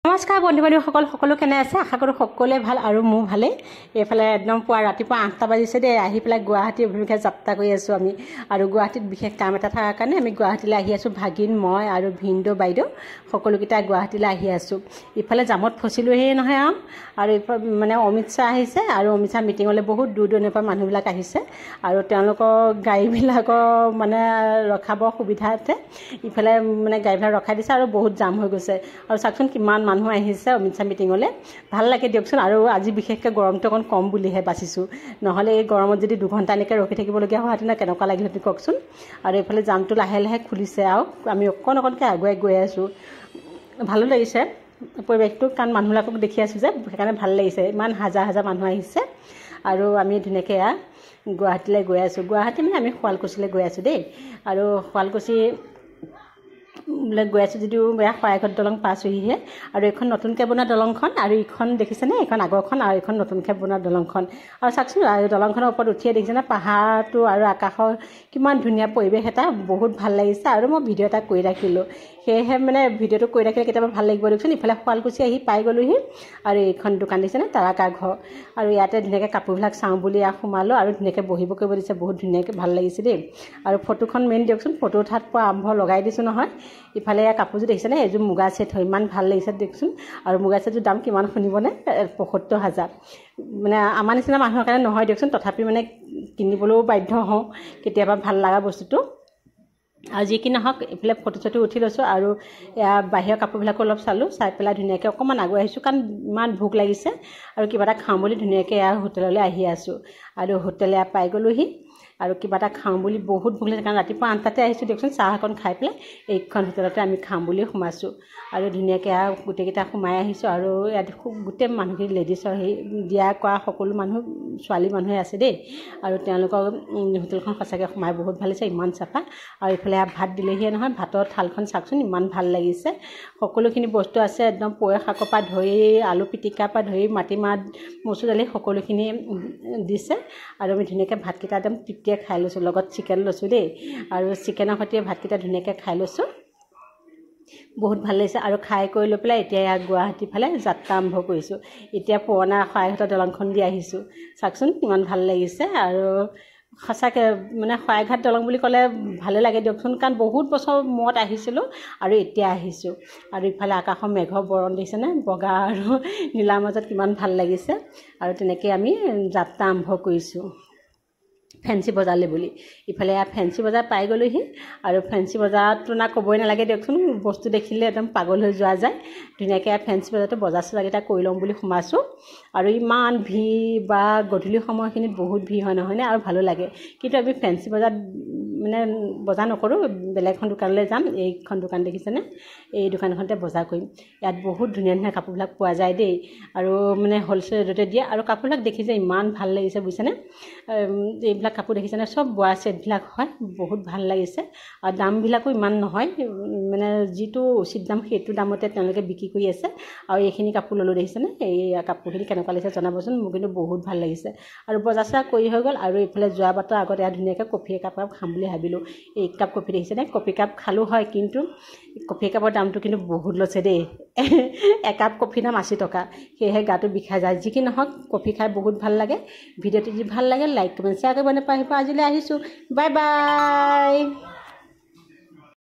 নমস্কাৰ বন্ধু-বান্ধৱীসকল, সকলো কেনে আছে? আশা কৰোঁ সকলোৱে ভাল আৰু মোৰ ভালেই। এইফালে একদম ৰাতিপুৱা 8টা বাজিছে দেই। আহি পেলাই গুৱাহাটী অভিমুখে যাত্ৰা কৰি আছোঁ আমি। আৰু গুৱাহাটীত বিশেষ কাম এটা থকাৰ কাৰণে আমি গুৱাহাটীলৈ আহি আছোঁ। ভাগিন, মই আৰু ভিনদেউ, বাইদেউ সকলোকেইটা গুৱাহাটীলৈ আহি আছোঁ। ইফালে জামত ফচিলোহে নহয় আৰু মানে অমিত শ্বাহ আহিছে আৰু অমিত শ্বাহ মিটিঙলৈ বহুত দূৰ দূৰণিৰ পৰা মানুহবিলাক আহিছে আৰু তেওঁলোকৰ গাড়ীবিলাকৰ মানে ৰখাবৰ সুবিধাতে ইফালে মানে গাড়ীবিলাক ৰখাই দিছে আৰু বহুত জাম হৈ গৈছে। আৰু চাওকচোন কিমান মানুহ আহিছে অমিত শ্বাহ মিটিঙলৈ। ভাল লাগে দিয়কচোন। আৰু আজি বিশেষকৈ গৰমটো অকণ কম বুলিহে বাচিছোঁ, নহ'লে এই গৰমত যদি 2 ঘণ্টা এনেকৈ ৰখি থাকিবলগীয়া হোৱাহেঁতেন কেনেকুৱা লাগিলহেঁতেন কওকচোন। আৰু এইফালে জামটো লাহে লাহে খুলিছে আৰু আমি অকণকৈ আগুৱাই গৈ আছোঁ। ভালো লাগিছে পৰিৱেশটো, কাৰণ মানুহবিলাকক দেখি আছোঁ যে সেইকাৰণে ভাল লাগিছে। ইমান হাজাৰ হাজাৰ মানুহ আহিছে আৰু আমি ধুনীয়াকৈ গুৱাহাটীলৈ গৈ আছোঁ। গুৱাহাটী মানে আমি শুৱালকুছিলৈ গৈ আছোঁ দেই। আৰু শুৱালকুছি গৈ আছোঁ যদিও শৰাইঘাট দলং পাছ হৈহে। আৰু এইখন নতুনকৈ বনোৱা দলংখন, আৰু এইখন দেখিছেনে? এইখন আগৰখন আৰু এইখন নতুনকৈ বনোৱা দলংখন। আৰু চাওকচোন দলংখনৰ ওপৰত উঠিয়ে দেখিছেনে পাহাৰটো আৰু আকাশৰ কিমান ধুনীয়া পৰিৱেশ এটা, বহুত ভাল লাগিছে। আৰু মই ভিডিঅ' এটা কৰি ৰাখিলোঁ, সেয়েহে মানে ভিডিঅ'টো কৰি ৰাখিলে কেতিয়াবা ভাল লাগিব দিয়কচোন। ইফালে শুৱালকুছি আহি পাই গ'লোহি আৰু এইখন দোকান দিছেনে তাৰকা ঘৰ। আৰু ইয়াতে ধুনীয়াকৈ কাপোৰবিলাক চাওঁ বুলি সোমালোঁ আৰু ধুনীয়াকৈ বহিব কৰিব দিছে, বহুত ধুনীয়াকৈ ভাল লাগিছে দেই। আৰু ফটোখন মেইন দিয়কচোন, ফটো উঠাত পৰা আৰম্ভ লগাই দিছোঁ নহয়। ইফালে কাপোৰযোৰ দেখিছেনে? এইযোৰ মুগা ছেট হয়, ইমান ভাল লাগিছে দিয়কচোন। আৰু মুগা ছেটযোৰ দাম কিমান শুনিবনে? ৭৫,০০০। মানে আমাৰ নিচিনা মানুহৰ কাৰণে নহয় দিয়কচোন, তথাপি মানে কিনিবলৈও বাধ্য হওঁ কেতিয়াবা ভাল লগা বস্তুটো। আৰু যি কি নহওক এইফালে ফটো চটো উঠি লৈছোঁ আৰু বাহিৰৰ কাপোৰবিলাকো অলপ চালোঁ, চাই পেলাই ধুনীয়াকৈ অকণমান আগুৱাই আহিছোঁ, কাৰণ ইমান ভোক লাগিছে আৰু কিবা এটা খাওঁ বুলি ধুনীয়াকৈ হোটেললৈ আহি আছোঁ। আৰু হোটেলে পাই গ'লোহি আৰু কিবা এটা খাওঁ বুলি বহুত ভোক লাগিছে, কাৰণ ৰাতিপুৱা 8টাতে আহিছোঁ দিয়কচোন। চাহ অকণ খাই পেলাই এইখন হোটেলতে আমি খাম বুলি সোমাইছোঁ। আৰু ধুনীয়াকৈ গোটেইকেইটা সোমাই আহিছোঁ। আৰু ইয়াত গোটেই মানুহখিনি লেডিছৰ দিয়া কৰা সকলো মানুহ ছোৱালী মানুহে আছে দেই। আৰু তেওঁলোকৰ হোটেলখন সঁচাকৈ সোমাই বহুত ভাল লাগিছে, ইমান চাফা। আৰু এইফালে ভাত দিলেহিয়ে নহয়, ভাতৰ থালখন চাওকচোন ইমান ভাল লাগিছে। সকলোখিনি বস্তু আছে, একদম পুৰৈ শাকৰ পৰা ধৰি আলু পিটিকাৰ পৰা ধৰি মাটিমাহ মচুৰ দালি সকলোখিনি দিছে। আৰু আমি ধুনীয়াকৈ ভাতকেইটা একদম তৃপ্তিয়ে খাই লৈছোঁ, লগত চিকেন লৈছোঁ দেই। আৰু চিকেনৰ সৈতে ভাতকেইটা ধুনীয়াকৈ খাই লৈছোঁ, বহুত ভাল লাগিছে। আৰু খাই কৰি লৈ পেলাই এতিয়া গুৱাহাটীৰ ফালে যাত্ৰা আৰম্ভ কৰিছোঁ। এতিয়া পুৰণা শৰাইঘাটৰ দলংখন দি আহিছোঁ, চাওকচোন কিমান ভাল লাগিছে। আৰু সঁচাকৈ মানে শৰাইঘাট দলং বুলি ক'লে ভালে লাগে দিয়কচোন, কাৰণ বহুত বছৰ মূৰত আহিছিলোঁ আৰু এতিয়া আহিছোঁ। আৰু ইফালে আকাশৰ মেঘৰ বৰণ দিছেনে, বগা আৰু নীলাৰ মাজত কিমান ভাল লাগিছে। আৰু তেনেকৈ আমি যাত্ৰা আৰম্ভ কৰিছোঁ ফেঞ্চি বজাৰলৈ বুলি। ইফালে ফেঞ্চি বজাৰ পাই গ'লোহি। আৰু ফেঞ্চি বজাৰতো ক'বই নালাগে দিয়কচোন, বস্তু দেখিলে একদম পাগল হৈ যোৱা যায়। ধুনীয়াকৈ ফেঞ্চি বজাৰতো বজাৰ চজাৰকেইটা কৰি ল'ম বুলি সোমাইছোঁ। আৰু ইমান ভিৰ, বা গধূলি সময়খিনিত বহুত ভিৰ হয় নহয়নে, আৰু ভালো লাগে। কিন্তু আমি ফেঞ্চি বজাৰত মানে বজাৰ নকৰোঁ, বেলেগ এখন দোকানলৈ যাম। এইখন দোকান দেখিছেনে? এই দোকানখনতে বজাৰ কৰিম। ইয়াত বহুত ধুনীয়া ধুনীয়া কাপোৰবিলাক পোৱা যায় দেই। আৰু মানে হ'লচেল ৰেটতে দিয়ে। আৰু কাপোৰবিলাক দেখিছে ইমান ভাল লাগিছে বুজিছেনে? এইবিলাক কাপোৰ দেখিছেনে? চব বোৱা ছেটবিলাক হয়, বহুত ভাল লাগিছে। আৰু দামবিলাকো ইমান নহয়, মানে যিটো উচিত দাম সেইটো দামতে তেওঁলোকে বিক্ৰী কৰি আছে। আৰু এইখিনি কাপোৰ ল'লোঁ দেখিছেনে? এই কাপোৰখিনি কেনেকুৱা লাগিছে জনাবচোন, মোৰ কিন্তু বহুত ভাল লাগিছে। আৰু বজাৰ চজাৰ কৰি হৈ গ'ল। আৰু এইফালে যোৱা বাটৰ আগত ইয়াত ধুনীয়াকৈ কফি একাপ খাম বুলি ভাবিলোঁ। এই কাপ কফি দেখিছেনে? কফি কাপ খালোঁ হয়, কিন্তু কফি কাপৰ দামটো কিন্তু বহুত লৈছে দেই। একাপ কফিৰ দাম 80 টকা, সেয়েহে গাটো বিষাই যায়। যি কি নহওক কফি খাই বহুত ভাল লাগে। ভিডিঅ'টো যদি ভাল লাগে লাইক কমেণ্ট শ্বেয়াৰ কৰিব নাপাহৰিব। আজিলৈ আহিছোঁ, বাই বাই।